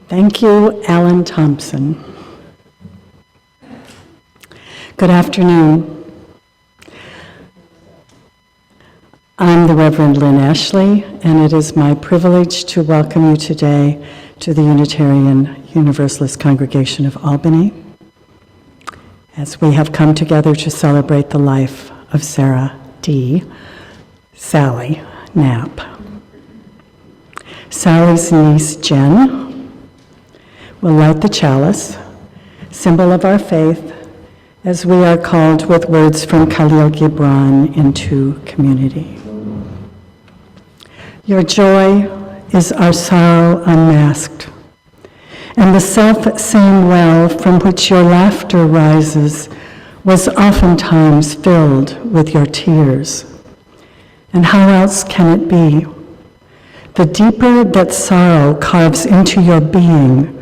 Thank you, Alan Thompson. Good afternoon. I'm the Reverend Lynn Ashley, and it is my privilege to welcome you today to the Unitarian Universalist Congregation of Albany, as we have come together to celebrate the life of Sara D. Sally Knapp. Sally's niece, Jen, will light the chalice, symbol of our faith, as we are called with words from Khalil Gibran into community. Your joy is our sorrow unmasked, and the self-same well from which your laughter rises was oftentimes filled with your tears. And how else can it be? The deeper that sorrow carves into your being,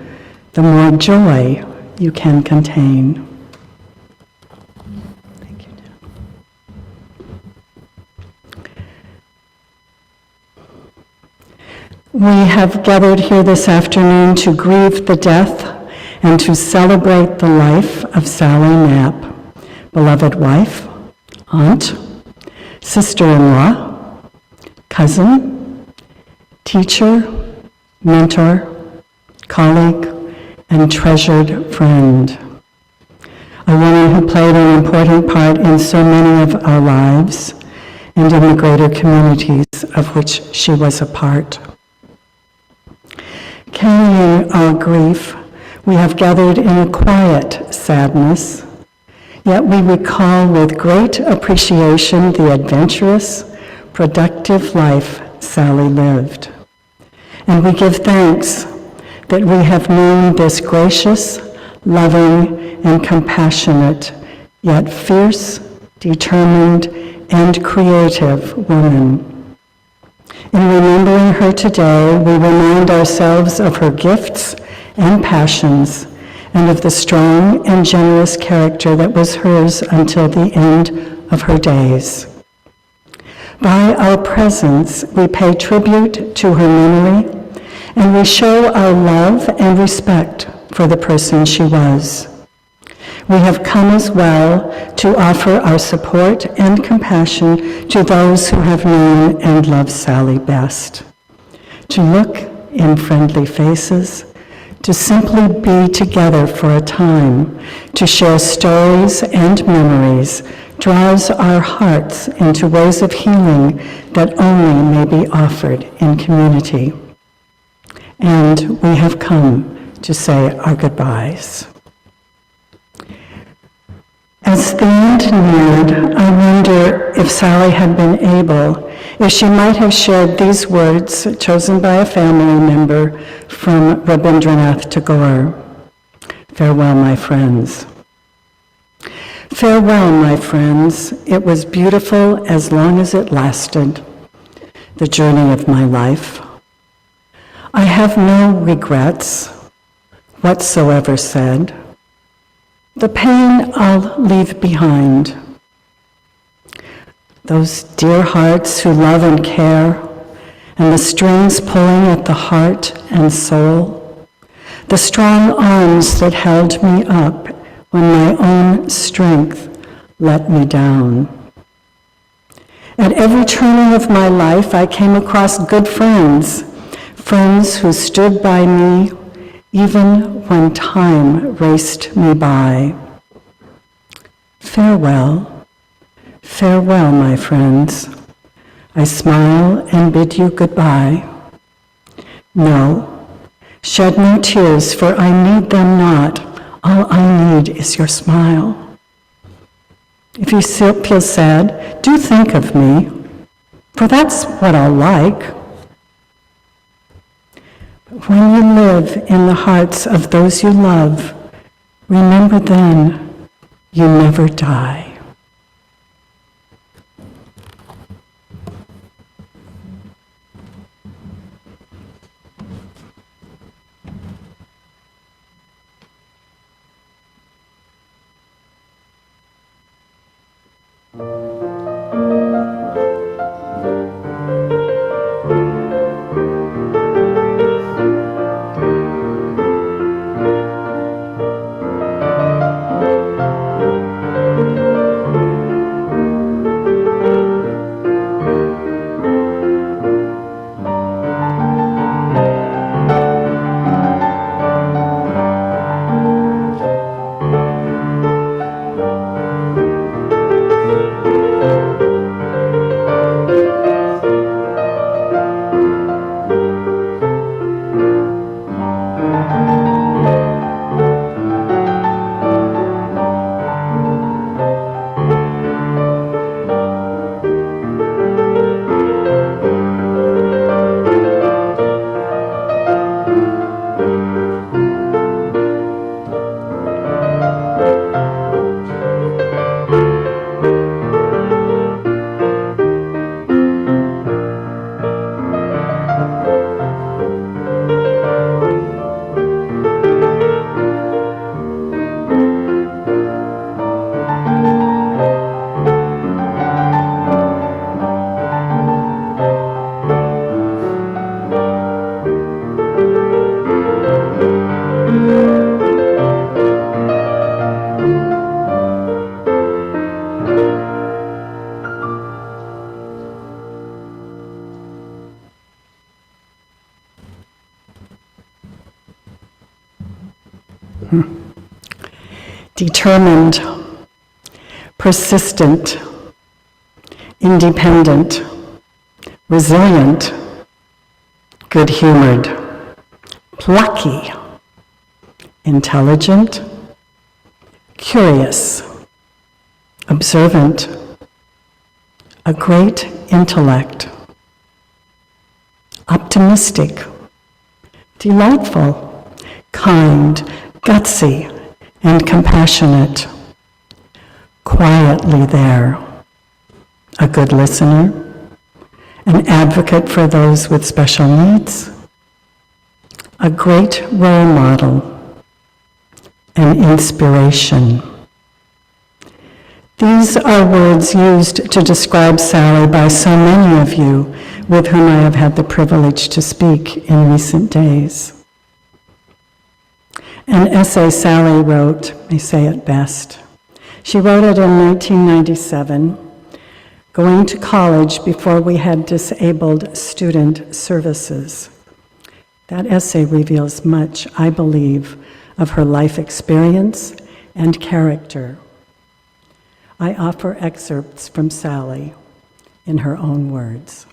the more joy you can contain. Thank you, Dan. We have gathered here this afternoon to grieve the death and to celebrate the life of Sally Knapp, beloved wife, aunt, sister-in-law, cousin, teacher, mentor, colleague, and treasured friend. A woman who played an important part in so many of our lives and in the greater communities of which she was a part. Carrying our grief, we have gathered in a quiet sadness, yet we recall with great appreciation the adventurous, productive life Sally lived. And we give thanks that we have known this gracious, loving, and compassionate, yet fierce, determined, and creative woman. In remembering her today, we remind ourselves of her gifts and passions, and of the strong and generous character that was hers until the end of her days. By our presence, we pay tribute to her memory, and we show our love and respect for the person she was. We have come as well to offer our support and compassion to those who have known and loved Sally best. To look in friendly faces, to simply be together for a time, to share stories and memories, draws our hearts into ways of healing that only may be offered in community. And we have come to say our goodbyes. As the end neared, I wonder if Sally had been able, if she might have shared these words chosen by a family member from Rabindranath Tagore. Farewell, my friends. Farewell, my friends. It was beautiful as long as it lasted, the journey of my life. I have no regrets whatsoever said. The pain I'll leave behind. Those dear hearts who love and care, and the strings pulling at the heart and soul. The strong arms that held me up when my own strength let me down. At every turning of my life, I came across good friends, friends who stood by me even when time raced me by. Farewell, farewell, my friends. I smile and bid you goodbye. No, shed no tears, for I need them not. All I need is your smile. If you feel sad, do think of me, for that's what I'll like. When you live in the hearts of those you love, remember then, you never die. Determined, persistent, independent, resilient, good-humored, plucky, intelligent, curious, observant, a great intellect, optimistic, delightful, kind, gutsy, and compassionate, quietly there, a good listener, an advocate for those with special needs, a great role model, an inspiration. These are words used to describe Sally by so many of you with whom I have had the privilege to speak in recent days. An essay Sally wrote may say it best. She wrote it in 1997, going to college before we had disabled student services. That essay reveals much, I believe, of her life experience and character. I offer excerpts from Sally in her own words.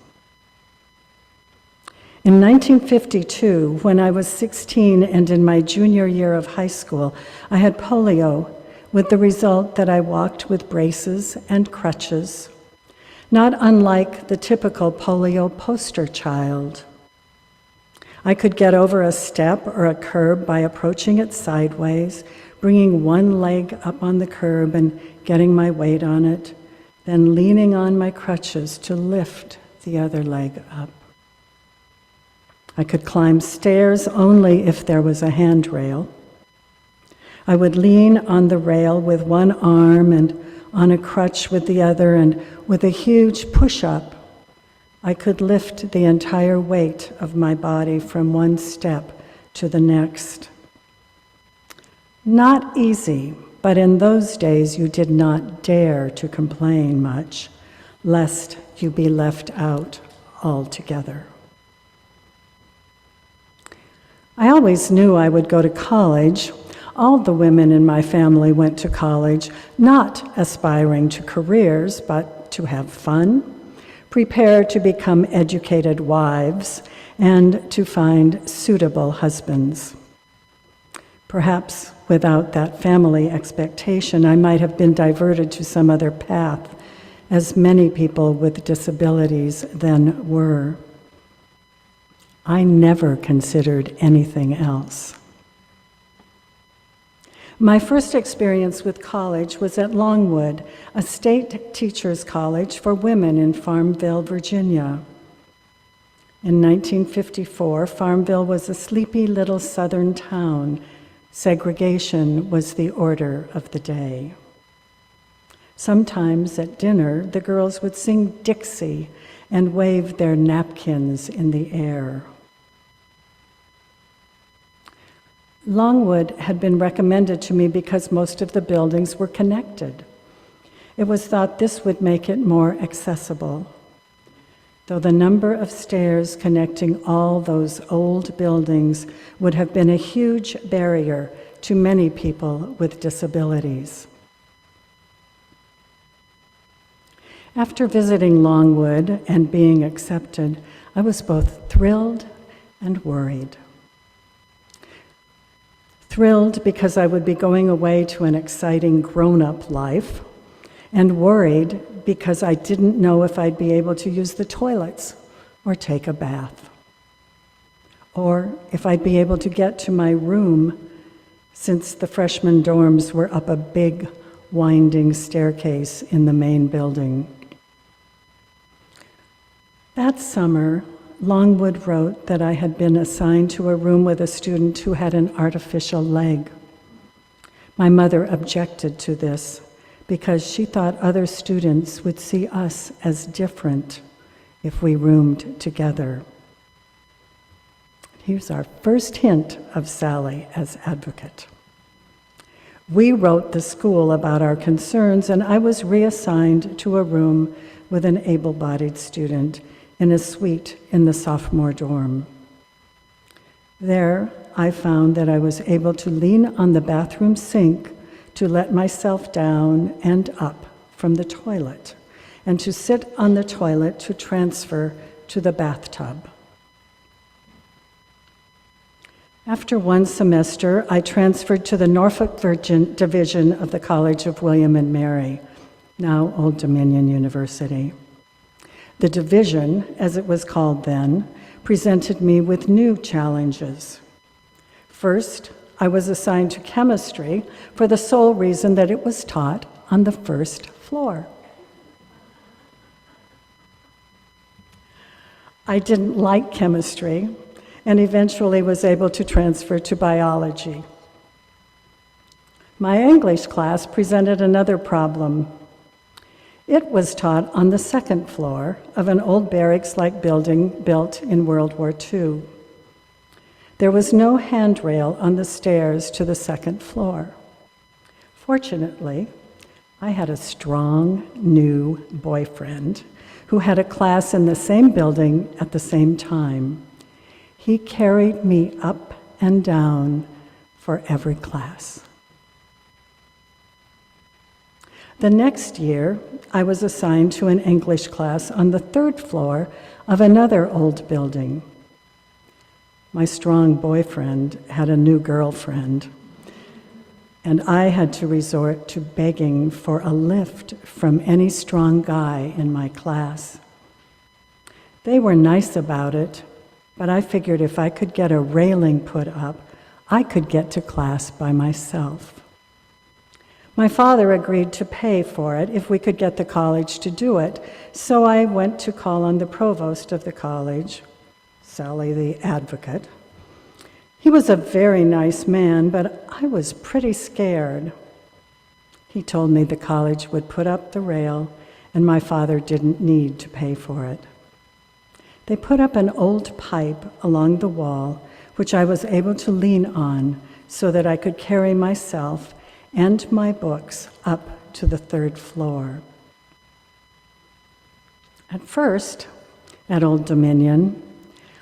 In 1952, when I was 16 and in my junior year of high school, I had polio, with the result that I walked with braces and crutches, not unlike the typical polio poster child. I could get over a step or a curb by approaching it sideways, bringing one leg up on the curb and getting my weight on it, then leaning on my crutches to lift the other leg up. I could climb stairs only if there was a handrail. I would lean on the rail with one arm and on a crutch with the other, and with a huge push-up, I could lift the entire weight of my body from one step to the next. Not easy, but in those days you did not dare to complain much, lest you be left out altogether. I always knew I would go to college. All the women in my family went to college, not aspiring to careers, but to have fun, prepare to become educated wives, and to find suitable husbands. Perhaps without that family expectation, I might have been diverted to some other path, as many people with disabilities then were. I never considered anything else. My first experience with college was at Longwood, a state teachers' college for women in Farmville, Virginia. In 1954, Farmville was a sleepy little southern town. Segregation was the order of the day. Sometimes at dinner, the girls would sing Dixie and wave their napkins in the air. Longwood had been recommended to me because most of the buildings were connected. It was thought this would make it more accessible, though the number of stairs connecting all those old buildings would have been a huge barrier to many people with disabilities. After visiting Longwood and being accepted, I was both thrilled and worried. Thrilled because I would be going away to an exciting grown-up life, and worried because I didn't know if I'd be able to use the toilets or take a bath, or if I'd be able to get to my room, since the freshman dorms were up a big, winding staircase in the main building. That summer, Longwood wrote that I had been assigned to a room with a student who had an artificial leg. My mother objected to this because she thought other students would see us as different if we roomed together. Here's our first hint of Sally as advocate. We wrote the school about our concerns, and I was reassigned to a room with an able-bodied student in a suite in the sophomore dorm. There, I found that I was able to lean on the bathroom sink to let myself down and up from the toilet, and to sit on the toilet to transfer to the bathtub. After one semester, I transferred to the Norfolk Division of the College of William and Mary, now Old Dominion University. The division, as it was called then, presented me with new challenges. First, I was assigned to chemistry for the sole reason that it was taught on the first floor. I didn't like chemistry and eventually was able to transfer to biology. My English class presented another problem. It was taught on the second floor of an old barracks-like building built in World War II. There was no handrail on the stairs to the second floor. Fortunately, I had a strong, new boyfriend who had a class in the same building at the same time. He carried me up and down for every class. The next year, I was assigned to an English class on the third floor of another old building. My strong boyfriend had a new girlfriend, and I had to resort to begging for a lift from any strong guy in my class. They were nice about it, but I figured if I could get a railing put up, I could get to class by myself. My father agreed to pay for it if we could get the college to do it, so I went to call on the provost of the college, Sally the advocate. He was a very nice man, but I was pretty scared. He told me the college would put up the rail and my father didn't need to pay for it. They put up an old pipe along the wall, which I was able to lean on so that I could carry myself and my books up to the third floor. At first, at Old Dominion,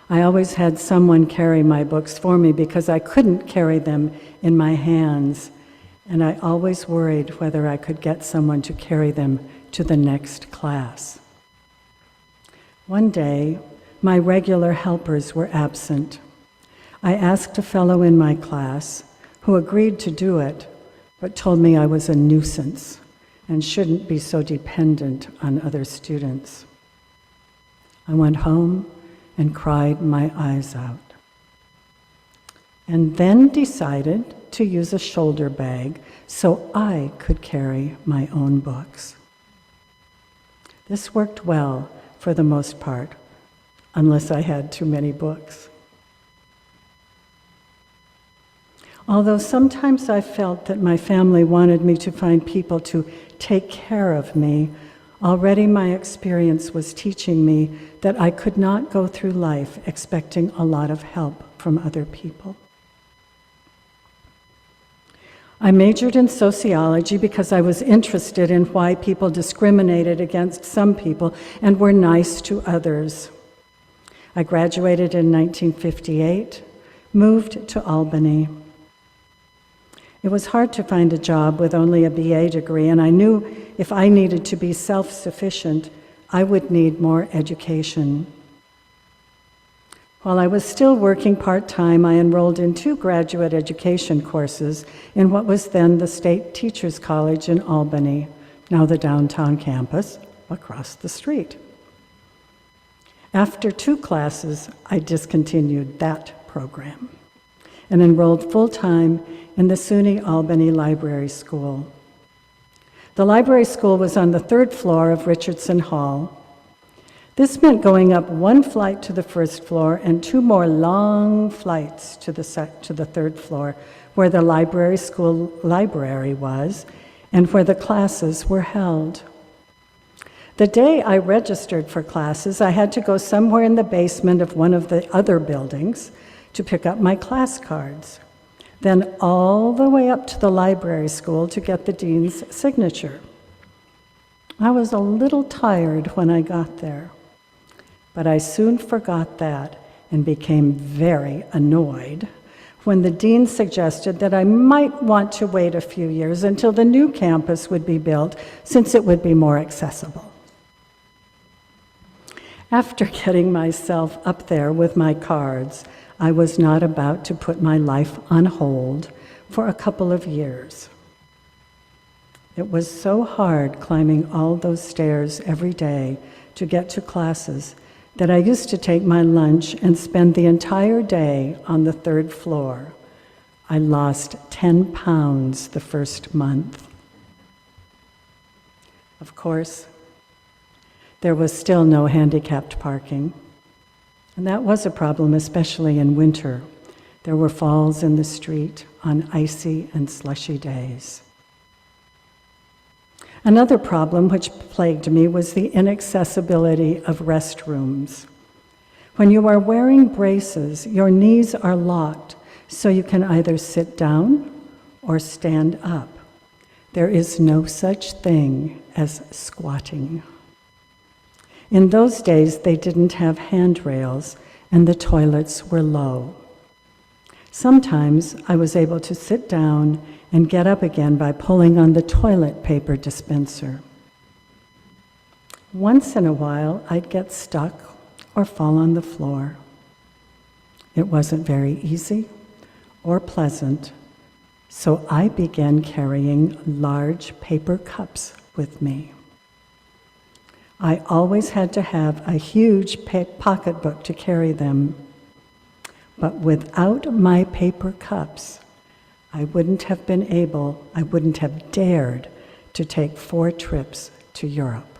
I always had someone carry my books for me because I couldn't carry them in my hands, and I always worried whether I could get someone to carry them to the next class. One day, my regular helpers were absent. I asked a fellow in my class, who agreed to do it, but told me I was a nuisance and shouldn't be so dependent on other students. I went home and cried my eyes out. And then decided to use a shoulder bag so I could carry my own books. This worked well for the most part, unless I had too many books. Although sometimes I felt that my family wanted me to find people to take care of me, already my experience was teaching me that I could not go through life expecting a lot of help from other people. I majored in sociology because I was interested in why people discriminated against some people and were nice to others. I graduated in 1958, moved to Albany. It was hard to find a job with only a BA degree, and I knew if I needed to be self-sufficient, I would need more education. While I was still working part-time, I enrolled in 2 graduate education courses in what was then the State Teachers College in Albany, now the downtown campus across the street. After 2 classes, I discontinued that program and enrolled full-time in the SUNY Albany Library School. The library school was on the 3rd floor of Richardson Hall. This meant going up 1 flight to the 1st floor and 2 more long flights to the 3rd floor, where the library school library was and where the classes were held. The day I registered for classes, I had to go somewhere in the basement of one of the other buildings to pick up my class cards, then all the way up to the library school to get the dean's signature. I was a little tired when I got there, but I soon forgot that and became very annoyed when the dean suggested that I might want to wait a few years until the new campus would be built, since it would be more accessible. After getting myself up there with my cards, I was not about to put my life on hold for a couple of years. It was so hard climbing all those stairs every day to get to classes that I used to take my lunch and spend the entire day on the 3rd floor. I lost 10 pounds the first month. Of course, there was still no handicapped parking. And that was a problem, especially in winter. There were falls in the street on icy and slushy days. Another problem which plagued me was the inaccessibility of restrooms. When you are wearing braces, your knees are locked, so you can either sit down or stand up. There is no such thing as squatting. In those days, they didn't have handrails, and the toilets were low. Sometimes I was able to sit down and get up again by pulling on the toilet paper dispenser. Once in a while, I'd get stuck or fall on the floor. It wasn't very easy or pleasant, so I began carrying large paper cups with me. I always had to have a huge pocketbook to carry them, but without my paper cups, I wouldn't have dared to take 4 trips to Europe.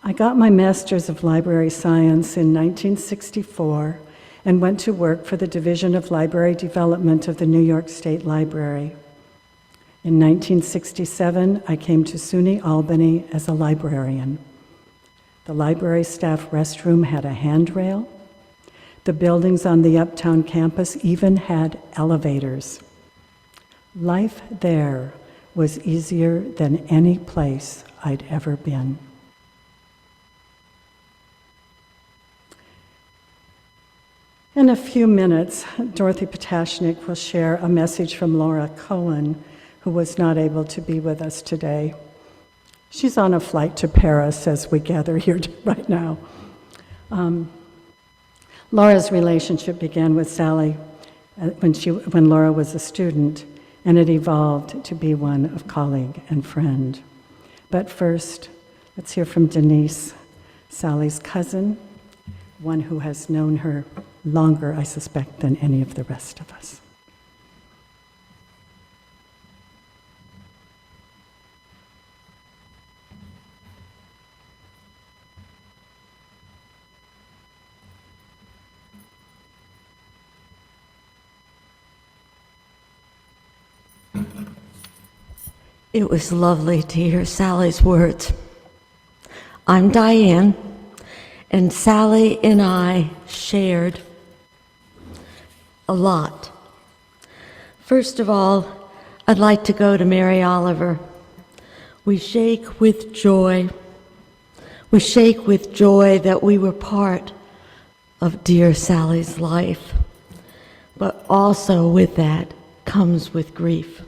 I got my Master's of Library Science in 1964 and went to work for the Division of Library Development of the New York State Library. In 1967, I came to SUNY Albany as a librarian. The library staff restroom had a handrail. The buildings on the uptown campus even had elevators. Life there was easier than any place I'd ever been. In a few minutes, Dorothy Potashnik will share a message from Laura Cohen, who was not able to be with us today. She's on a flight to Paris as we gather here right now. Laura's relationship began with Sally when Laura was a student, and it evolved to be one of colleague and friend. But first, let's hear from Denise. Sally's cousin, one who has known her longer, I suspect, than any of the rest of us. It was lovely to hear Sally's words. I'm Diane, and Sally and I shared a lot. First of all, I'd like to go to Mary Oliver. We shake with joy. We shake with joy that we were part of dear Sally's life, but also with that comes with grief.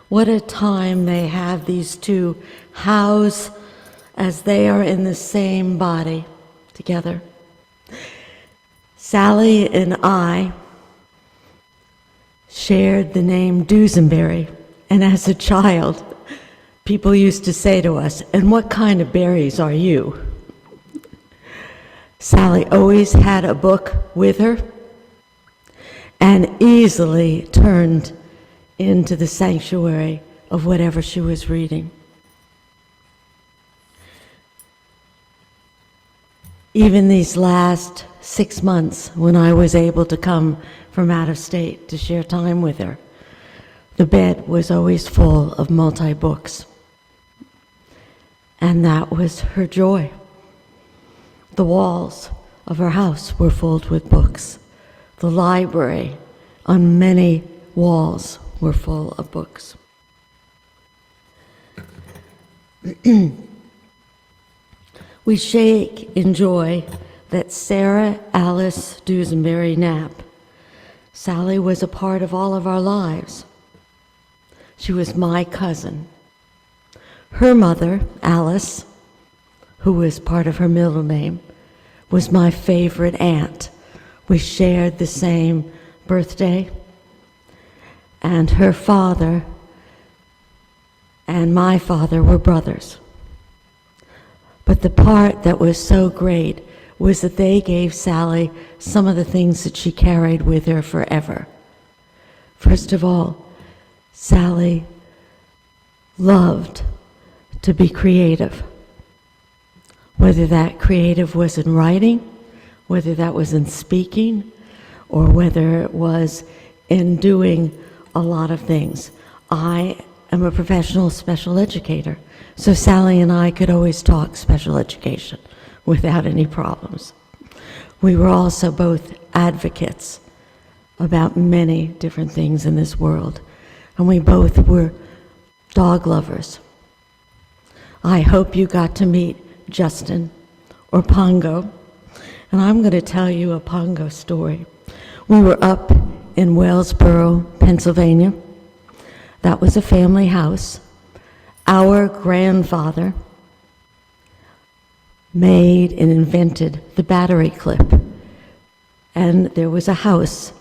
What a time they have, these two, house as they are in the same body together. Sally and I shared the name Dusenberry, and as a child, people used to say to us, "And what kind of berries are you?" Sally always had a book with her and easily turned into the sanctuary of whatever she was reading. Even these last 6 months, when I was able to come from out of state to share time with her, the bed was always full of multi-books. And that was her joy. The walls of her house were filled with books. The library on many walls were full of books. We shake in joy that Sara Alice Dusenberry Knapp, Sally, was a part of all of our lives. She was my cousin. Her mother, Alice, who was part of her middle name, was my favorite aunt. We shared the same birthday. And her father and my father were brothers. But the part that was so great was that they gave Sally some of the things that she carried with her forever. First of all, Sally loved to be creative. Whether that creative was in writing, whether that was in speaking, or whether it was in doing a lot of things. I am a professional special educator, so Sally and I could always talk special education without any problems. We were also both advocates about many different things in this world, and we both were dog lovers. I hope you got to meet Justin or Pongo, and I'm going to tell you a Pongo story. We were up in Wellsboro, Pennsylvania. That was a family house. Our grandfather made and invented the battery clip. And there was a house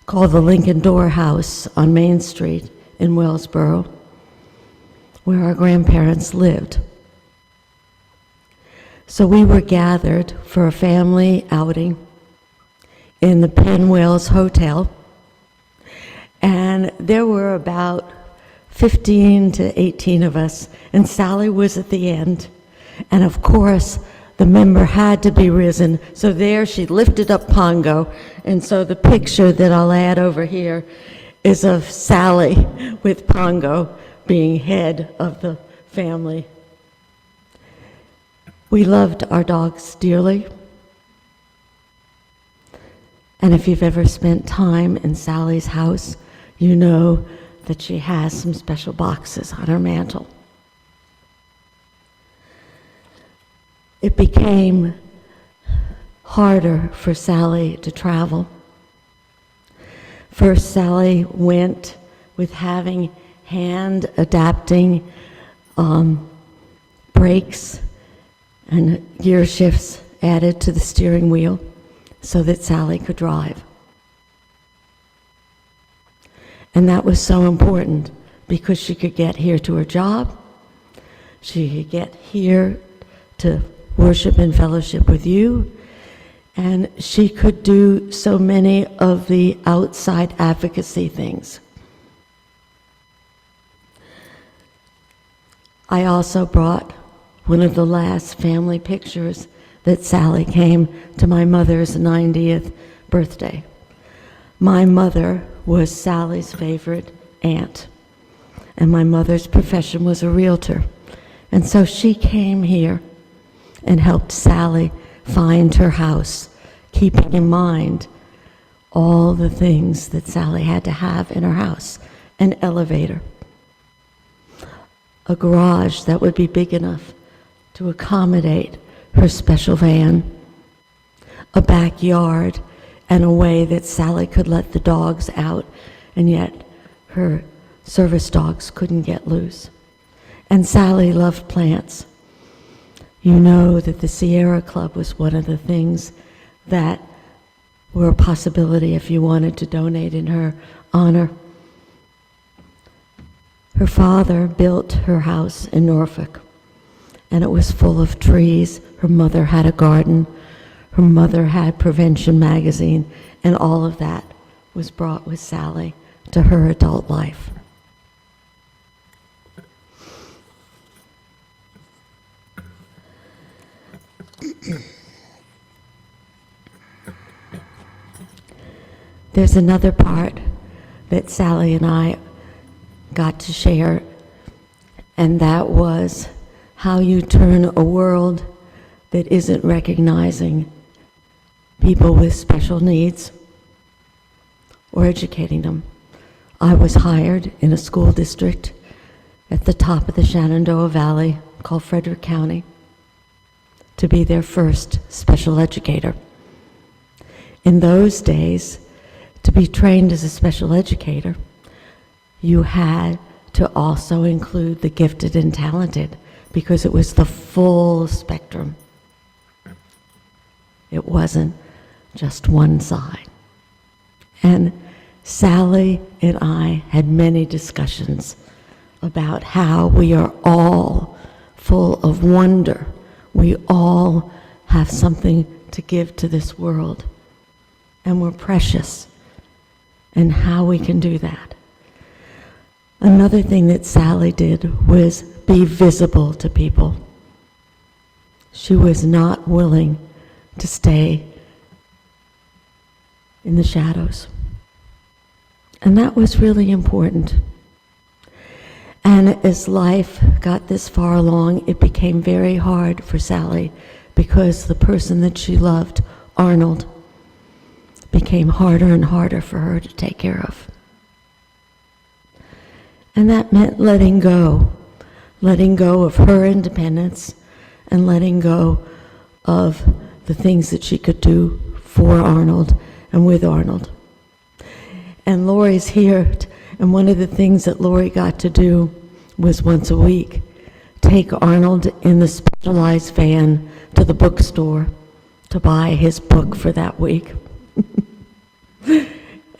called the Lincoln Door House on Main Street in Wellsboro, where our grandparents lived. So we were gathered for a family outing in the Penn Wells Hotel. And there were about 15 to 18 of us, and Sally was at the end. And of course, the member had to be risen. So there she lifted up Pongo. And so the picture that I'll add over here is of Sally with Pongo being head of the family. We loved our dogs dearly. And if you've ever spent time in Sally's house, you know that she has some special boxes on her mantle. It became harder for Sally to travel. First, Sally went with having hand adapting brakes and gear shifts added to the steering wheel so that Sally could drive. And that was so important because she could get here to her job, she could get here to worship and fellowship with you, and she could do so many of the outside advocacy things. I also brought one of the last family pictures that Sally came to my mother's 90th birthday. My mother was Sally's favorite aunt, and my mother's profession was a realtor. And so she came here and helped Sally find her house, keeping in mind all the things that Sally had to have in her house: an elevator, a garage that would be big enough to accommodate her special van, a backyard, and a way that Sally could let the dogs out, and yet her service dogs couldn't get loose. And Sally loved plants. You know that the Sierra Club was one of the things that were a possibility if you wanted to donate in her honor. Her father built her house in Norfolk, and it was full of trees. Her mother had a garden. Her mother had Prevention magazine, and all of that was brought with Sally to her adult life. There's another part that Sally and I got to share, and that was how you turn a world that isn't recognizing people with special needs or educating them. I was hired in a school district at the top of the Shenandoah Valley called Frederick County to be their first special educator. In those days, to be trained as a special educator, you had to also include the gifted and talented, because it was the full spectrum. It wasn't just one side. And Sally and I had many discussions about how we are all full of wonder. We all have something to give to this world, and we're precious, and how we can do that. Another thing that Sally did was be visible to people. She was not willing to stay in the shadows. And that was really important. And as life got this far along, it became very hard for Sally, because the person that she loved, Arnold, became harder and harder for her to take care of. And that meant letting go of her independence, and letting go of the things that she could do for Arnold and with Arnold. And Lori's here, and one of the things that Lori got to do was once a week take Arnold in the specialized van to the bookstore to buy his book for that week.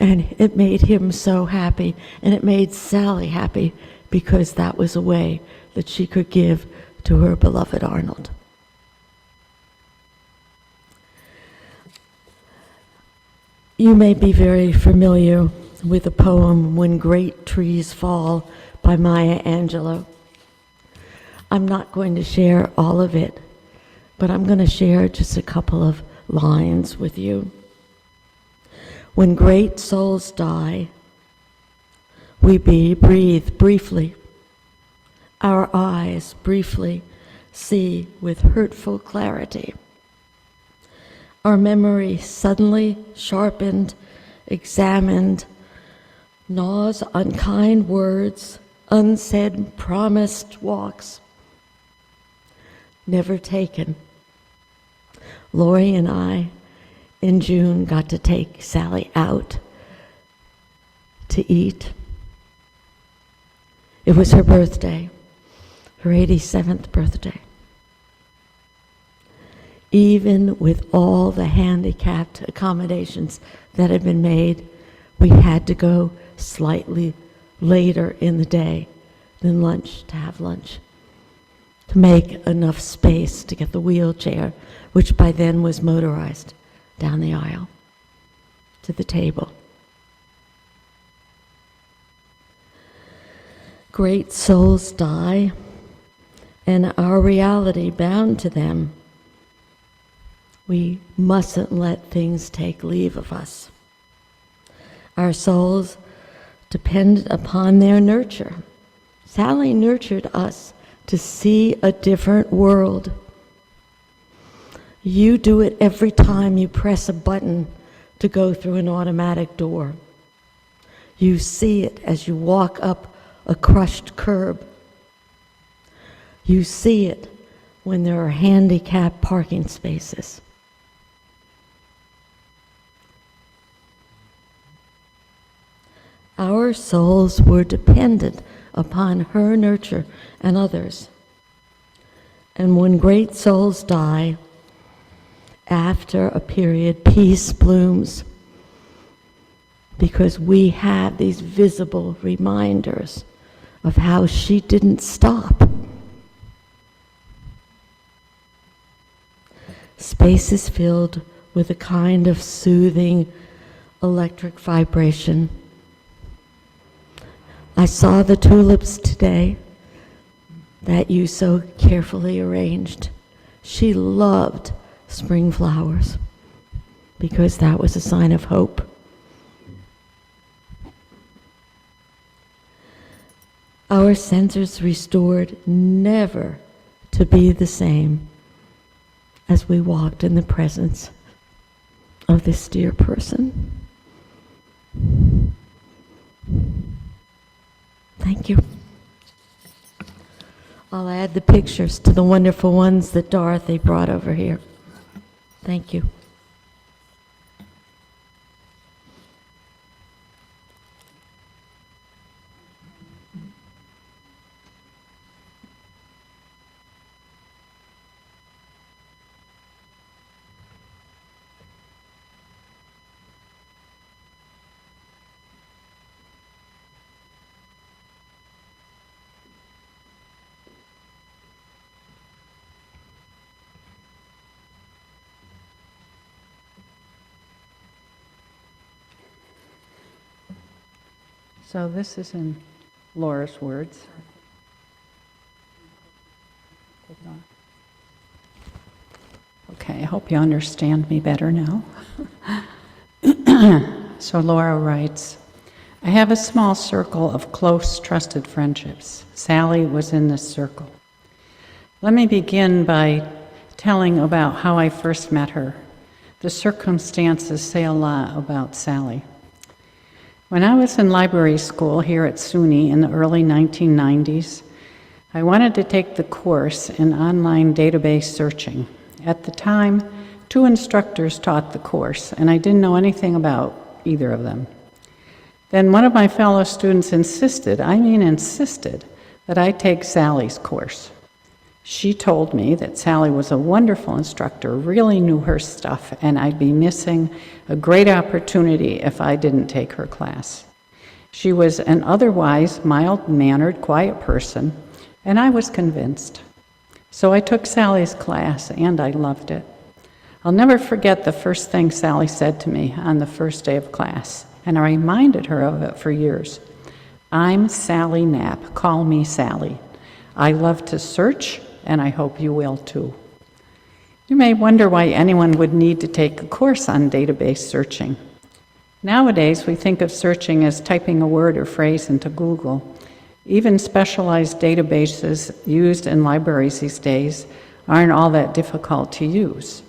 And it made him so happy, and it made Sally happy, because that was a way that she could give to her beloved Arnold. You may be very familiar with the poem "When Great Trees Fall" by Maya Angelou. I'm not going to share all of it, but I'm going to share just a couple of lines with you. When great souls die, we breathe briefly. Our eyes briefly see with hurtful clarity. Our memory suddenly sharpened, examined, gnaws unkind words, unsaid promised walks, never taken. Lori and I, in June, got to take Sally out to eat. It was her birthday, her 87th birthday. Even with all the handicapped accommodations that had been made, we had to go slightly later in the day than lunch to have lunch. to make enough space to get the wheelchair, which by then was motorized, down the aisle to the table. Great souls die, and our reality bound to them. We mustn't let things take leave of us. Our souls depend upon their nurture. Sally nurtured us to see a different world. You do it every time you press a button to go through an automatic door. You see it as you walk up a crushed curb. You see it when there are handicapped parking spaces. Our souls were dependent upon her nurture and others. And when great souls die, after a period, peace blooms, because we have these visible reminders of how she didn't stop. Space is filled with a kind of soothing electric vibration. I saw the tulips today that you so carefully arranged. She loved spring flowers because that was a sign of hope. Our senses restored, never to be the same as we walked in the presence of this dear person. Thank you. I'll add the pictures to the wonderful ones that Dorothy brought over here. Thank you. So this is in Laura's words. Okay, I hope you understand me better now. So Laura writes, I have a small circle of close, trusted friendships. Sally was in this circle. Let me begin by telling about how I first met her. The circumstances say a lot about Sally. When I was in library school here at SUNY in the early 1990s, I wanted to take the course in online database searching. At the time, 2 instructors taught the course, and I didn't know anything about either of them. Then one of my fellow students insisted, that I take Sally's course. She told me that Sally was a wonderful instructor, really knew her stuff, and I'd be missing a great opportunity if I didn't take her class. She was an otherwise mild-mannered, quiet person, and I was convinced. So I took Sally's class, and I loved it. I'll never forget the first thing Sally said to me on the first day of class, and I reminded her of it for years. I'm Sally Knapp. Call me Sally. I love to search, and I hope you will too. You may wonder why anyone would need to take a course on database searching. Nowadays, we think of searching as typing a word or phrase into Google. Even specialized databases used in libraries these days aren't all that difficult to use.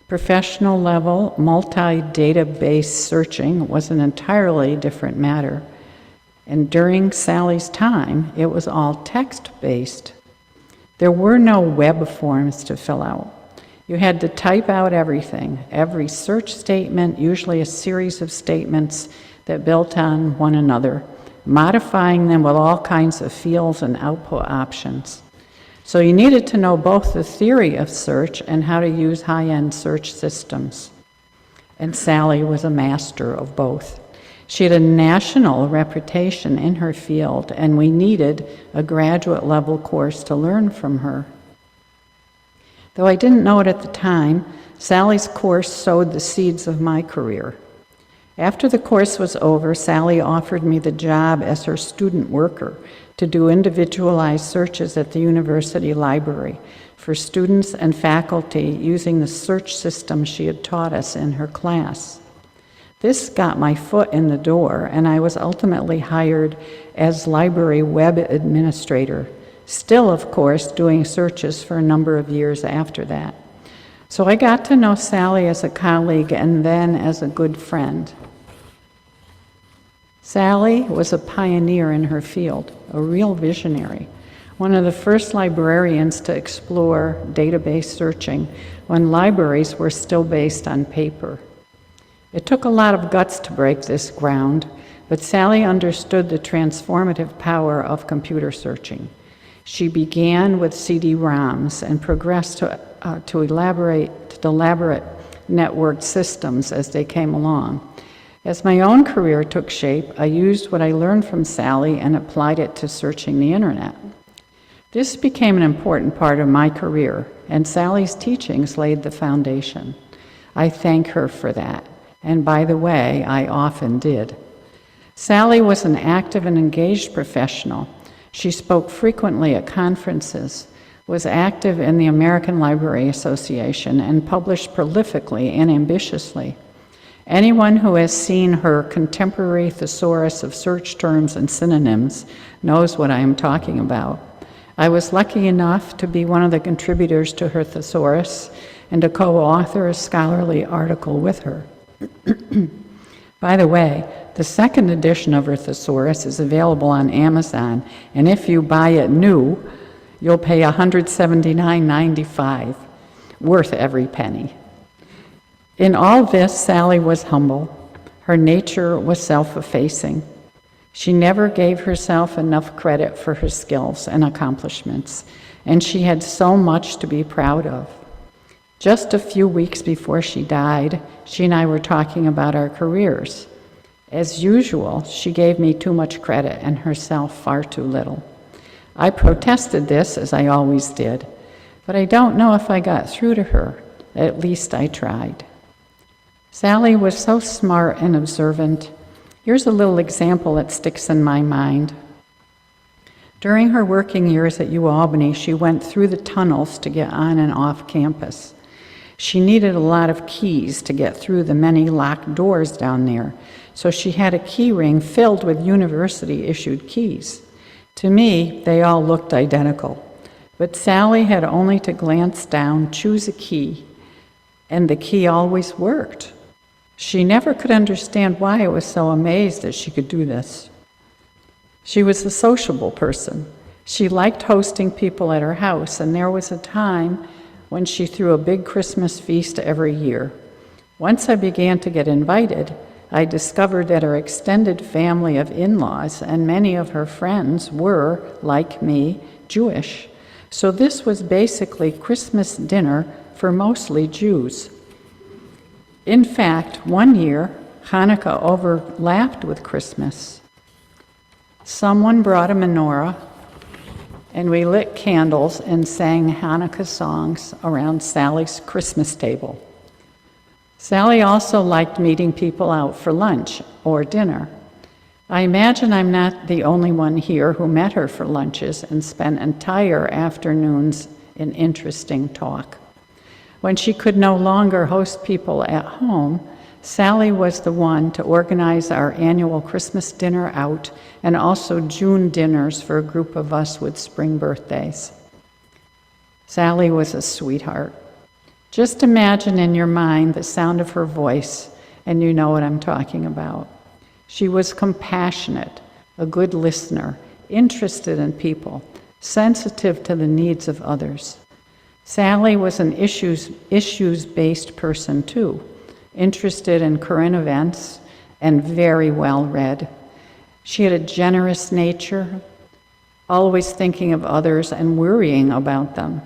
Professional level, multi-database searching was an entirely different matter. And during Sally's time, it was all text-based. There were no web forms to fill out. You had to type out everything, every search statement, usually a series of statements that built on one another, modifying them with all kinds of fields and output options. So you needed to know both the theory of search and how to use high-end search systems. And Sally was a master of both. She had a national reputation in her field, and we needed a graduate level course to learn from her. Though I didn't know it at the time, Sally's course sowed the seeds of my career. After the course was over, Sally offered me the job as her student worker to do individualized searches at the university library for students and faculty using the search system she had taught us in her class. This got my foot in the door, and I was ultimately hired as library web administrator, still, of course, doing searches for a number of years after that. So I got to know Sally as a colleague and then as a good friend. Sally was a pioneer in her field, a real visionary, one of the first librarians to explore database searching when libraries were still based on paper. It took a lot of guts to break this ground, but Sally understood the transformative power of computer searching. She began with CD-ROMs and progressed to elaborate networked systems as they came along. As my own career took shape, I used what I learned from Sally and applied it to searching the internet. This became an important part of my career, and Sally's teachings laid the foundation. I thank her for that, and by the way, I often did. Sally was an active and engaged professional. She spoke frequently at conferences, was active in the American Library Association, and published prolifically and ambitiously. Anyone who has seen her contemporary thesaurus of search terms and synonyms knows what I am talking about. I was lucky enough to be one of the contributors to her thesaurus and to co-author a scholarly article with her. By the way, the second edition of her thesaurus is available on Amazon, and if you buy it new, you'll pay $179.95, worth every penny. In all this, Sally was humble. Her nature was self-effacing. She never gave herself enough credit for her skills and accomplishments, and she had so much to be proud of. Just a few weeks before she died, she and I were talking about our careers. As usual, she gave me too much credit and herself far too little. I protested this, as I always did, but I don't know if I got through to her. At least I tried. Sally was so smart and observant. Here's a little example that sticks in my mind. During her working years at UAlbany, she went through the tunnels to get on and off campus. She needed a lot of keys to get through the many locked doors down there, so she had a key ring filled with university-issued keys. To me, they all looked identical, but Sally had only to glance down, choose a key, and the key always worked. She never could understand why I was so amazed that she could do this. She was a sociable person. She liked hosting people at her house, and there was a time when she threw a big Christmas feast every year. Once I began to get invited, I discovered that her extended family of in-laws and many of her friends were, like me, Jewish. So this was basically Christmas dinner for mostly Jews. In fact, one year, Hanukkah overlapped with Christmas. Someone brought a menorah, and we lit candles and sang Hanukkah songs around Sally's Christmas table. Sally also liked meeting people out for lunch or dinner. I imagine I'm not the only one here who met her for lunches and spent entire afternoons in interesting talk. When she could no longer host people at home, Sally was the one to organize our annual Christmas dinner out and also June dinners for a group of us with spring birthdays. Sally was a sweetheart. Just imagine in your mind the sound of her voice, and you know what I'm talking about. She was compassionate, a good listener, interested in people, sensitive to the needs of others. Sally was an issues-based person too, interested in current events and very well-read. She had a generous nature, always thinking of others and worrying about them.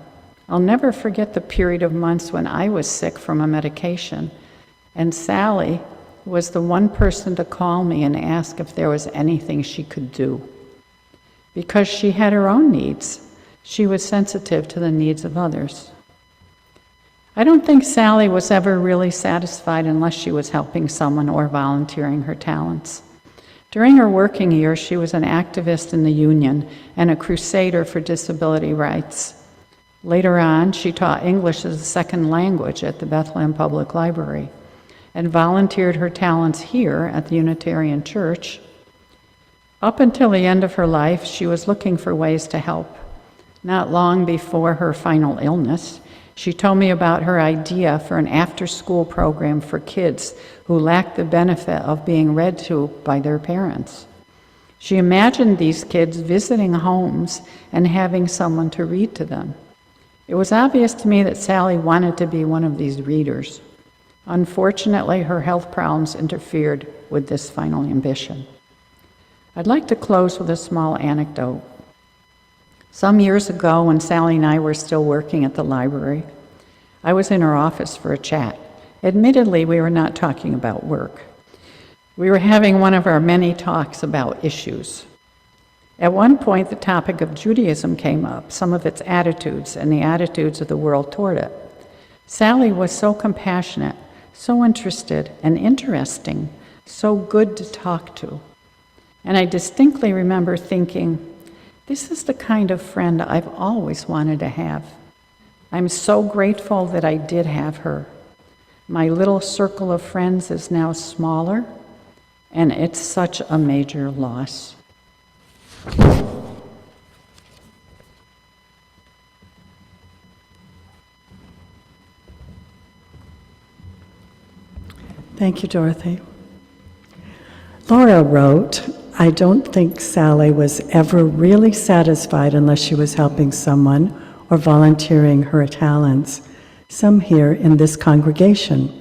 I'll never forget the period of months when I was sick from a medication, and Sally was the one person to call me and ask if there was anything she could do. Because she had her own needs, she was sensitive to the needs of others. I don't think Sally was ever really satisfied unless she was helping someone or volunteering her talents. During her working years, she was an activist in the union and a crusader for disability rights. Later on, she taught English as a second language at the Bethlehem Public Library and volunteered her talents here at the Unitarian Church. Up until the end of her life, she was looking for ways to help. Not long before her final illness, she told me about her idea for an after-school program for kids who lacked the benefit of being read to by their parents. She imagined these kids visiting homes and having someone to read to them. It was obvious to me that Sally wanted to be one of these readers. Unfortunately, her health problems interfered with this final ambition. I'd like to close with a small anecdote. Some years ago, when Sally and I were still working at the library, I was in her office for a chat. Admittedly, we were not talking about work. We were having one of our many talks about issues. At one point, the topic of Judaism came up, some of its attitudes and the attitudes of the world toward it. Sally was so compassionate, so interested and interesting, so good to talk to. And I distinctly remember thinking, this is the kind of friend I've always wanted to have. I'm so grateful that I did have her. My little circle of friends is now smaller, and it's such a major loss. Thank you, Dorothy. Laura wrote, I don't think Sally was ever really satisfied unless she was helping someone or volunteering her talents, some here in this congregation.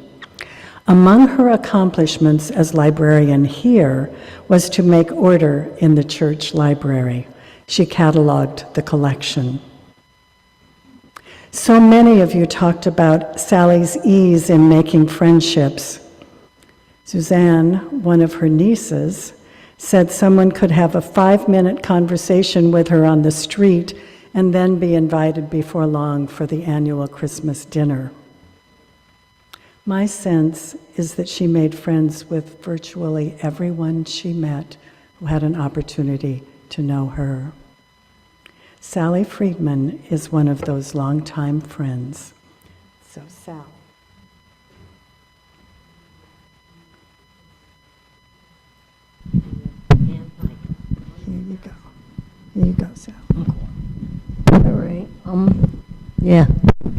Among her accomplishments as librarian here was to make order in the church library. She cataloged the collection. So many of you talked about Sally's ease in making friendships. Suzanne, one of her nieces, said someone could have a 5-minute conversation with her on the street and then be invited before long for the annual Christmas dinner. My sense is that she made friends with virtually everyone she met who had an opportunity to know her. Sally Friedman is one of those longtime friends. So, Sal. Here you go. Here you go, Sal. All right. Yeah.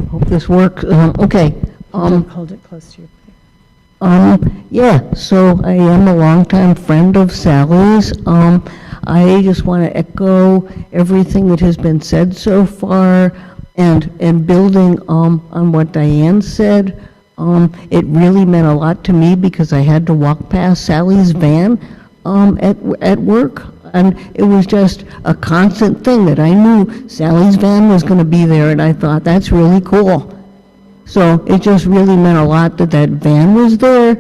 Hope this works. Okay. Hold it close to your face. Yeah. So I am a longtime friend of Sally's. I just want to echo everything that has been said so far, and building on what Diane said. It really meant a lot to me because I had to walk past Sally's van at work. And it was just a constant thing that I knew Sally's van was going to be there, and I thought, that's really cool. So it just really meant a lot that that van was there.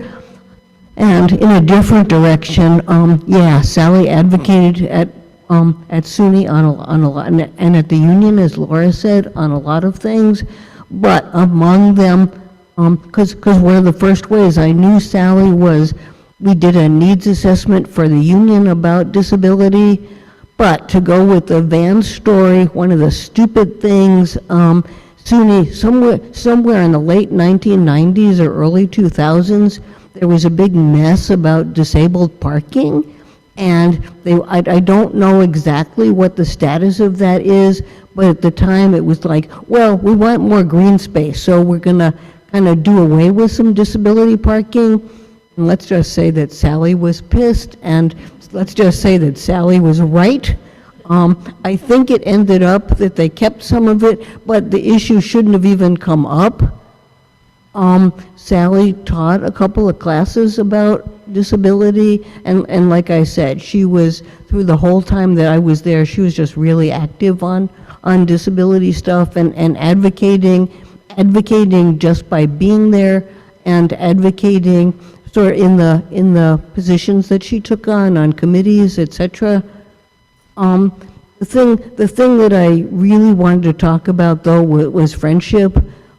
And in a different direction, yeah, Sally advocated at SUNY on a lot, and at the union, as Laura said, on a lot of things. But among them, because one of the first ways I knew Sally was, we did a needs assessment for the union about disability, but to go with the van story, one of the stupid things, SUNY, somewhere in the late 1990s or early 2000s, there was a big mess about disabled parking, and I don't know exactly what the status of that is, but at the time it was like, well, we want more green space, so we're gonna kind of do away with some disability parking. And let's just say that Sally was pissed, and let's just say that Sally was right. I think it ended up that they kept some of it, but the issue shouldn't have even come up. Sally taught a couple of classes about disability, and like I said, she was, through the whole time that I was there, she was just really active on disability stuff and advocating just by being there, and advocating sort of in the positions that she took on committees, etc. The thing that I really wanted to talk about, though, was friendship.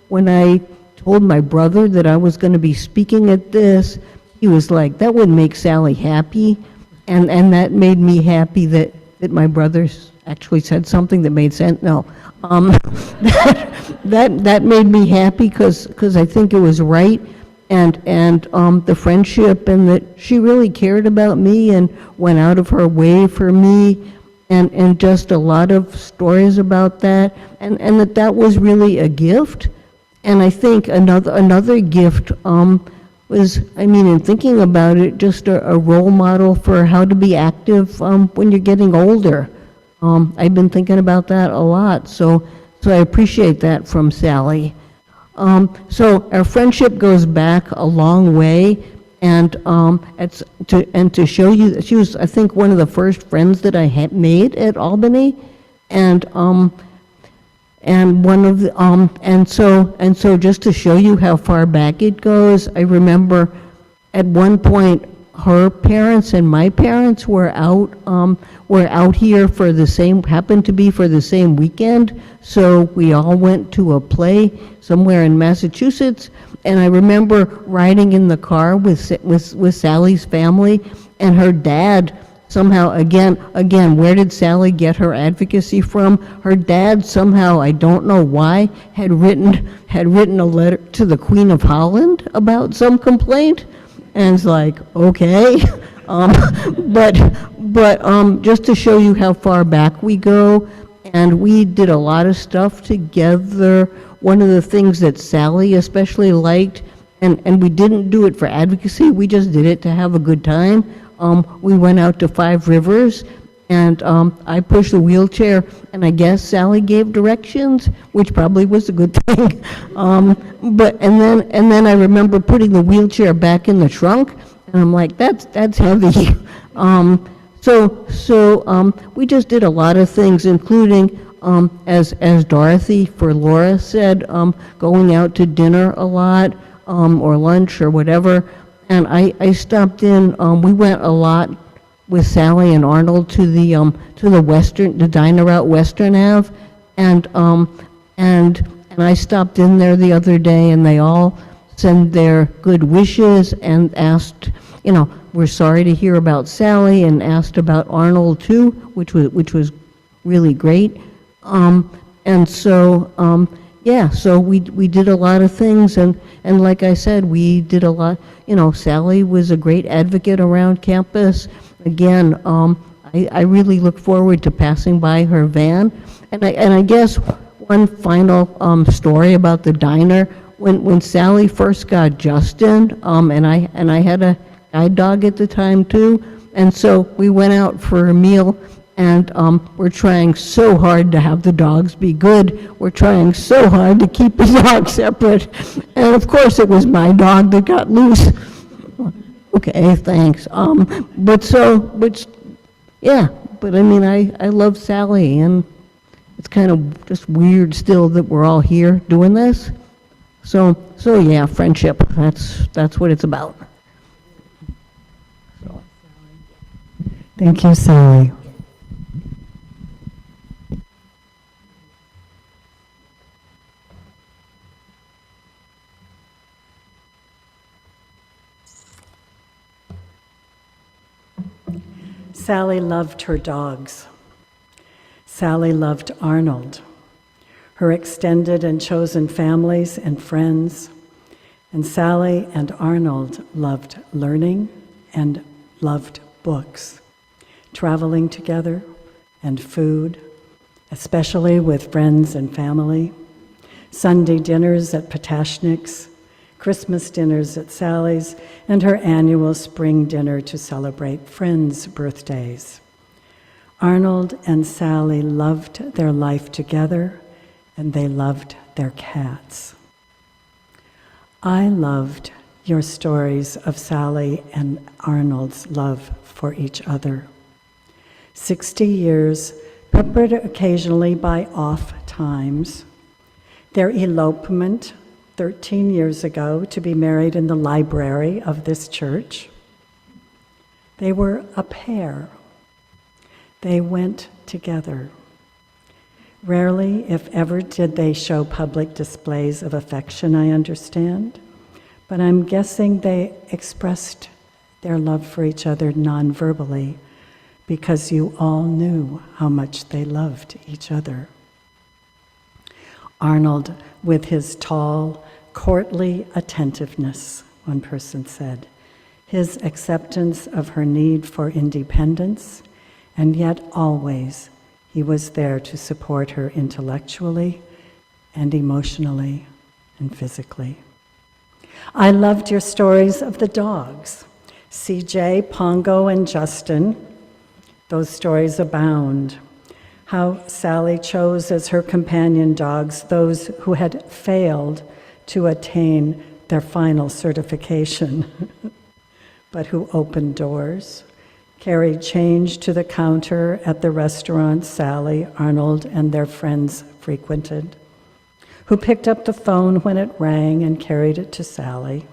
When I told my brother that I was going to be speaking at this, he was like, that would make Sally happy. And that made me happy that my brother actually said something that made sense. No. That made me happy because I think it was right. And the friendship, and that she really cared about me and went out of her way for me. And just a lot of stories about that, and that was really a gift. And I think another gift was, I mean, in thinking about it, just a role model for how to be active when you're getting older. I've been thinking about that a lot, so I appreciate that from Sally. So our friendship goes back a long way. And to show you that she was, I think, one of the first friends that I had made at Albany, and one of the and so just to show you how far back it goes, I remember at one point her parents and my parents were out here for the same, happened to be for the same weekend, so we all went to a play somewhere in Massachusetts. And I remember riding in the car with Sally's family, and her dad somehow, again, where did Sally get her advocacy from? Her dad somehow, I don't know why, had written a letter to the Queen of Holland about some complaint, and it's like, okay, but just to show you how far back we go, and we did a lot of stuff together. One of the things that Sally especially liked, and we didn't do it for advocacy, we just did it to have a good time. We went out to 5 Rivers, and I pushed the wheelchair, and I guess Sally gave directions, which probably was a good thing. And then I remember putting the wheelchair back in the trunk, and I'm like, that's heavy. So we just did a lot of things, including, as Dorothy for Laura said, going out to dinner a lot, or lunch or whatever. And I stopped in, we went a lot with Sally and Arnold to the diner out Western Ave, and I stopped in there the other day, and they all sent their good wishes and asked, we're sorry to hear about Sally, and asked about Arnold too, which was really great. So we did a lot of things, and like I said, we did a lot. Sally was a great advocate around campus. Again, I really look forward to passing by her van. And I guess one final story about the diner. When Sally first got Justin, and I had a guide dog at the time too, and so we went out for a meal. And we're trying so hard to have the dogs be good. We're trying so hard to keep the dogs separate. And of course, it was my dog that got loose. Okay, thanks. But I mean, I love Sally, and it's kind of just weird still that we're all here doing this. So yeah, friendship, that's what it's about. Thank you, Sally. Sally loved her dogs. Sally loved Arnold, her extended and chosen families and friends. And Sally and Arnold loved learning and loved books, traveling together, and food, especially with friends and family, Sunday dinners at Potashnik's, Christmas dinners at Sally's, and her annual spring dinner to celebrate friends' birthdays. Arnold and Sally loved their life together, and they loved their cats. I loved your stories of Sally and Arnold's love for each other. 60 years, peppered occasionally by off times, their elopement, 13 years ago to be married in the library of this church. They were a pair. They went together. Rarely, if ever, did they show public displays of affection, I understand, but I'm guessing they expressed their love for each other non-verbally because you all knew how much they loved each other. Arnold, with his tall, courtly attentiveness, one person said, his acceptance of her need for independence, and yet always he was there to support her intellectually and emotionally and physically. I loved your stories of the dogs, CJ, Pongo, and Justin. Those stories abound. How Sally chose as her companion dogs those who had failed to attain their final certification, but who opened doors, carried change to the counter at the restaurant Sally, Arnold, and their friends frequented, who picked up the phone when it rang and carried it to Sally,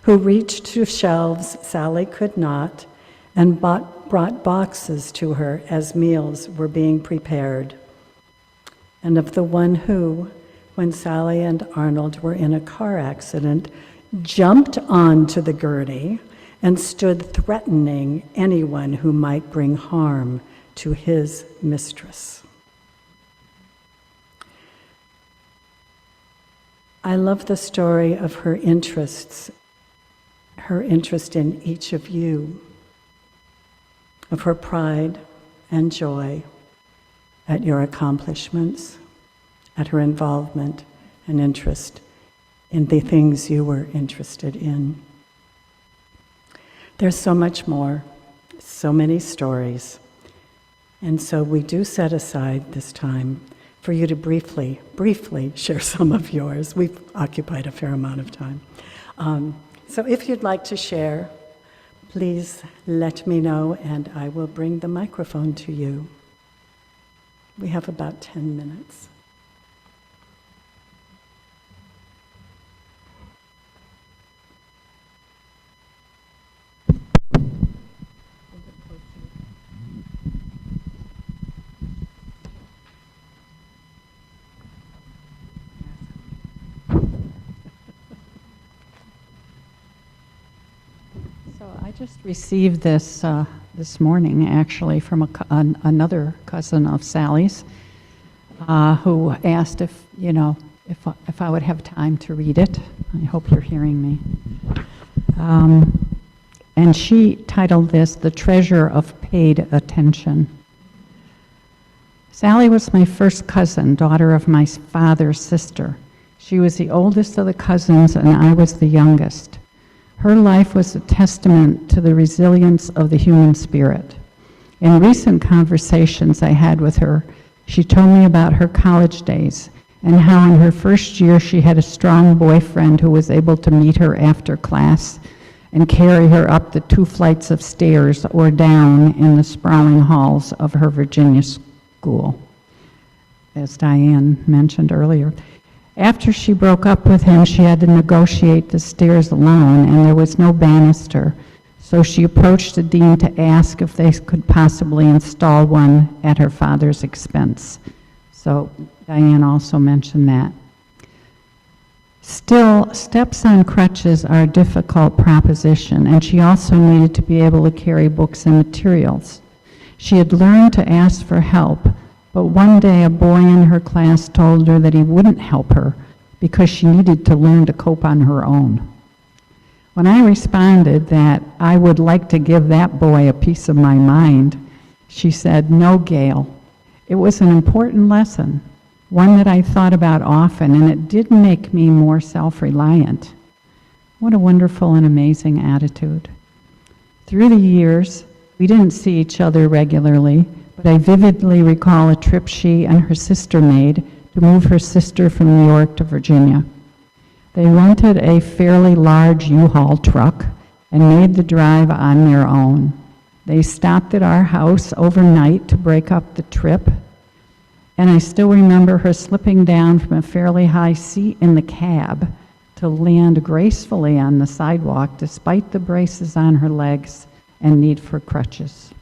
who reached to shelves Sally could not and brought boxes to her as meals were being prepared, and of the one who, when Sally and Arnold were in a car accident, jumped onto the gurney and stood threatening anyone who might bring harm to his mistress. I love the story of her interest in each of you, of her pride and joy at your accomplishments, at her involvement and interest in the things you were interested in. There's so much more, so many stories, and so we do set aside this time for you to briefly share some of yours. We've occupied a fair amount of time. So if you'd like to share, please let me know and I will bring the microphone to you. We have about 10 minutes. I just received this this morning, actually, from another cousin of Sally's, who asked if I would have time to read it. I hope you're hearing me. And she titled this "The Treasure of Paid Attention." Sally was my first cousin, daughter of my father's sister. She was the oldest of the cousins, and I was the youngest. Her life was a testament to the resilience of the human spirit. In recent conversations I had with her, she told me about her college days and how in her first year she had a strong boyfriend who was able to meet her after class and carry her up the 2 flights of stairs or down in the sprawling halls of her Virginia school, as Diane mentioned earlier. After she broke up with him, she had to negotiate the stairs alone, and there was no banister, so she approached the dean to ask if they could possibly install one at her father's expense. So Diane also mentioned that. Still, steps on crutches are a difficult proposition, and she also needed to be able to carry books and materials. She had learned to ask for help, but one day a boy in her class told her that he wouldn't help her because she needed to learn to cope on her own. When I responded that I would like to give that boy a piece of my mind, she said, "No, Gail. It was an important lesson, one that I thought about often, and it did make me more self-reliant." What a wonderful and amazing attitude. Through the years, we didn't see each other regularly, but I vividly recall a trip she and her sister made to move her sister from New York to Virginia. They rented a fairly large U-Haul truck and made the drive on their own. They stopped at our house overnight to break up the trip, And I still remember her slipping down from a fairly high seat in the cab to land gracefully on the sidewalk despite the braces on her legs and need for crutches.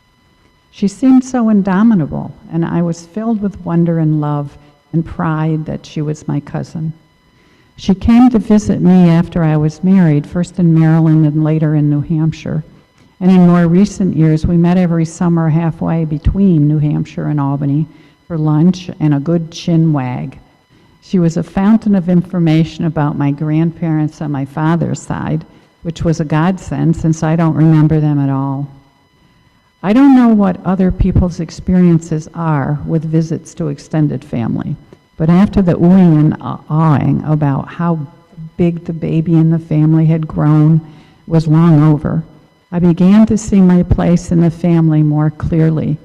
She seemed so indomitable, and I was filled with wonder and love and pride that she was my cousin. She came to visit me after I was married, first in Maryland and later in New Hampshire. And in more recent years, we met every summer halfway between New Hampshire and Albany for lunch and a good chin wag. She was a fountain of information about my grandparents on my father's side, which was a godsend since I don't remember them at all. I don't know what other people's experiences are with visits to extended family, but after the oohing and awing about how big the baby in the family had grown was long over, I began to see my place in the family more clearly.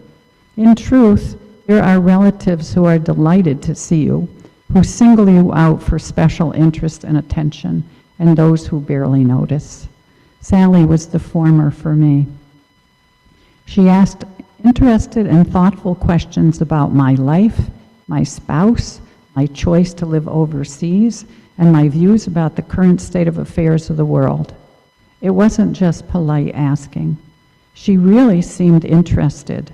In truth, there are relatives who are delighted to see you, who single you out for special interest and attention, and those who barely notice. Sally was the former for me. She asked interested and thoughtful questions about my life, my spouse, my choice to live overseas, and my views about the current state of affairs of the world. It wasn't just polite asking. She really seemed interested,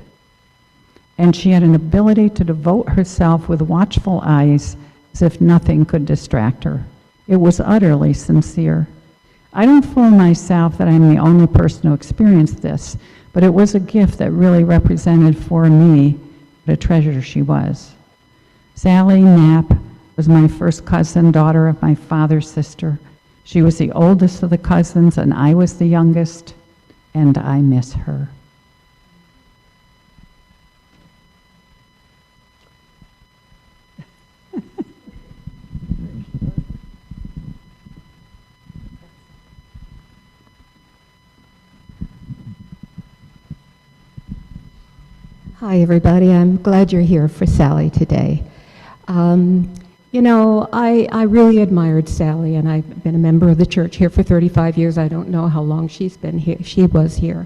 and she had an ability to devote herself with watchful eyes as if nothing could distract her. It was utterly sincere. I don't fool myself that I'm the only person who experienced this, but it was a gift that really represented for me what a treasure she was. Sally Knapp was my first cousin, daughter of my father's sister. She was the oldest of the cousins, and I was the youngest, and I miss her. Hi, everybody. I'm glad you're here for Sally today. You know, I really admired Sally, and I've been a member of the church here for 35 years. I don't know how long she's been here. She was here.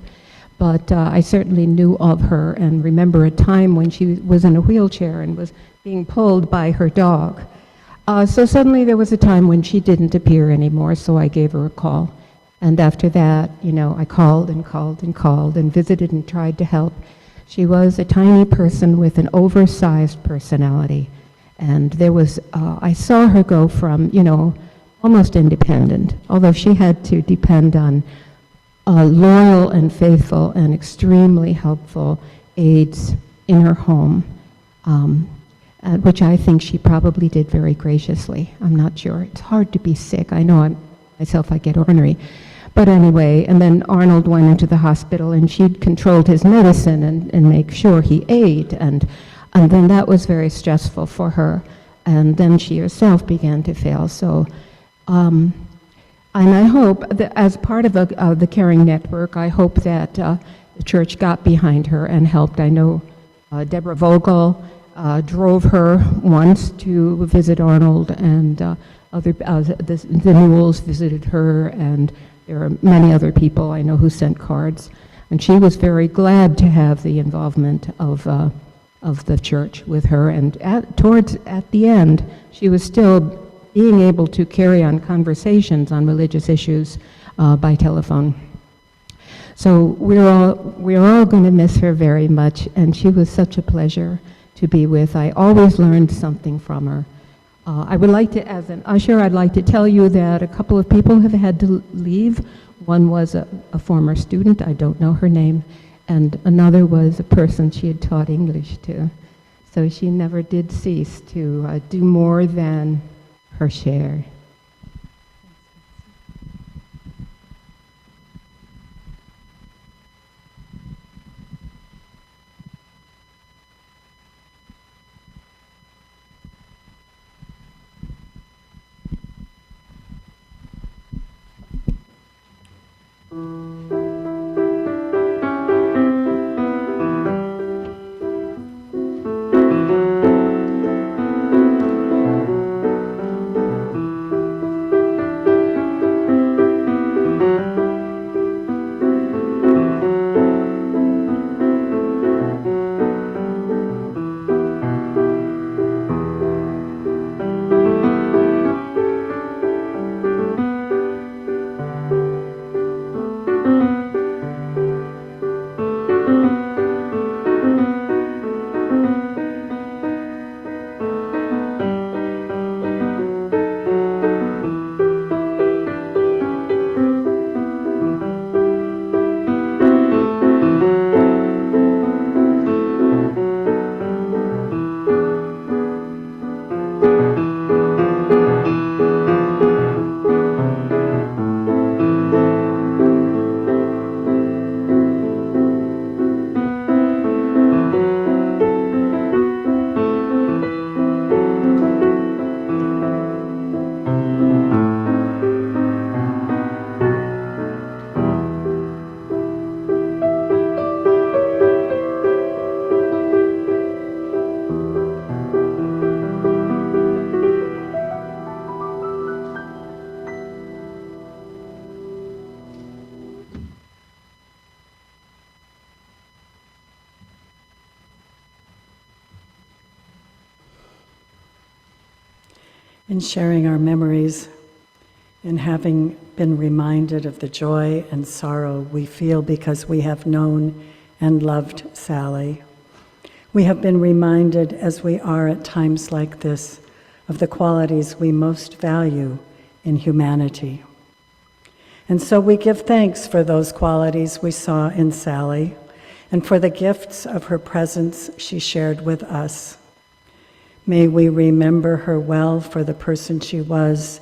But I certainly knew of her and remember a time when she was in a wheelchair and was being pulled by her dog. So suddenly there was a time when she didn't appear anymore, so I gave her a call. And after that, you know, I called and called and called and visited and tried to help. She was a tiny person with an oversized personality. And there was, I saw her go from, you know, almost independent, although she had to depend on loyal and faithful and extremely helpful aides in her home, which I think she probably did very graciously. I'm not sure. It's hard to be sick. I know myself I get ornery. But anyway, and then Arnold went into the hospital and she controlled his medicine and make sure he ate, and then that was very stressful for her. And then she herself began to fail. So, and I hope that as part of the Caring Network, I hope that the church got behind her and helped. I know Deborah Vogel drove her once to visit Arnold, and the Newells visited her, and there are many other people I know who sent cards, and she was very glad to have the involvement of the church with her. And at the end, she was still being able to carry on conversations on religious issues by telephone. So we're all going to miss her very much, and she was such a pleasure to be with. I always learned something from her. I would like to, as an usher, I'd like to tell you that a couple of people have had to leave. One was a former student, I don't know her name, and another was a person she had taught English to. So she never did cease to do more than her share. in sharing our memories, in having been reminded of the joy and sorrow we feel because we have known and loved Sally. We have been reminded, as we are at times like this, of the qualities we most value in humanity. And so we give thanks for those qualities we saw in Sally and for the gifts of her presence she shared with us. May we remember her well for the person she was,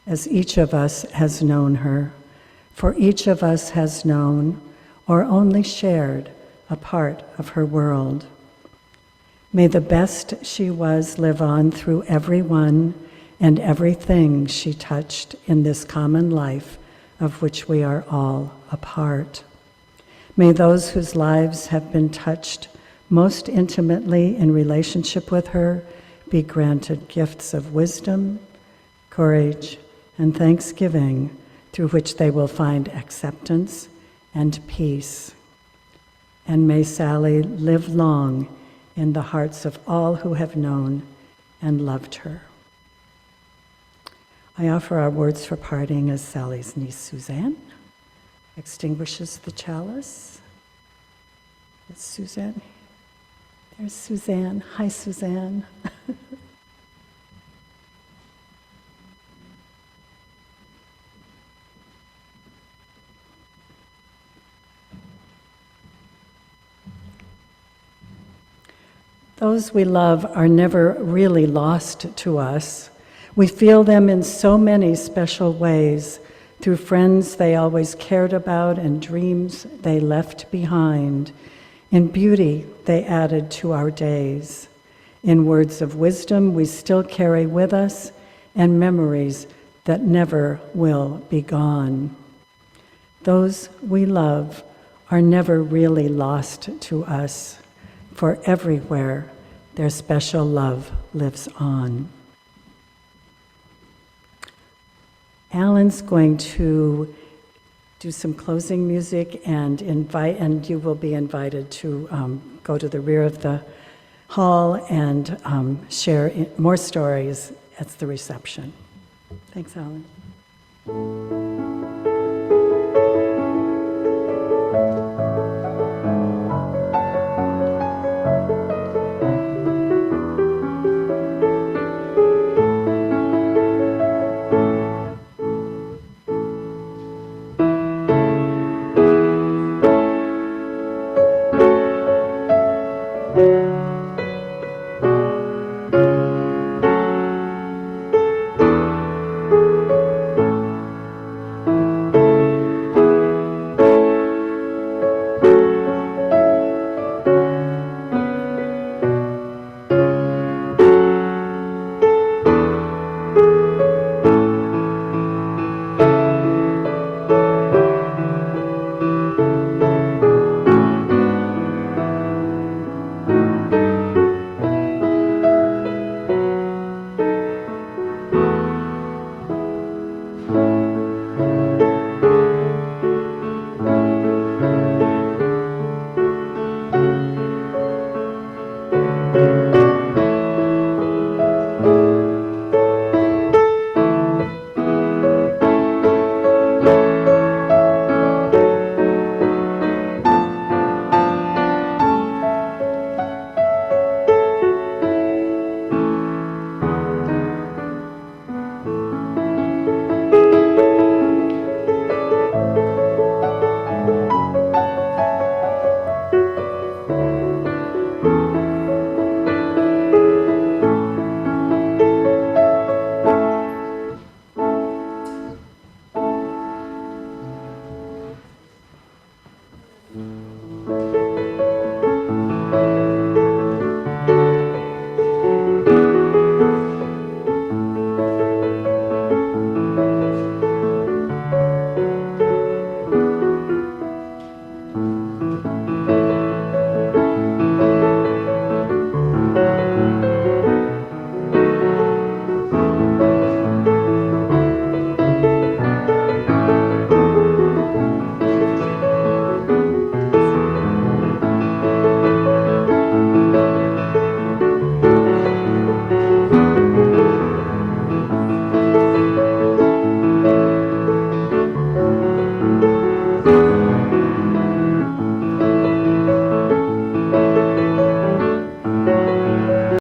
as each of us has known her, for each of us has known or only shared a part of her world. May the best she was live on through everyone and everything she touched in this common life of which we are all a part. May those whose lives have been touched most intimately in relationship with her be granted gifts of wisdom, courage, and thanksgiving through which they will find acceptance and peace. And may Sally live long in the hearts of all who have known and loved her. I offer our words for parting as Sally's niece Suzanne extinguishes the chalice. It's Suzanne. There's Suzanne. Hi, Suzanne. Those we love are never really lost to us. We feel them in so many special ways, through friends they always cared about and dreams they left behind, in beauty they added to our days, in words of wisdom we still carry with us, and memories that never will be gone. Those we love are never really lost to us, for everywhere their special love lives on. Alan's going to do some closing music and you will be invited to go to the rear of the hall and share more stories at the reception. Thanks, Alan.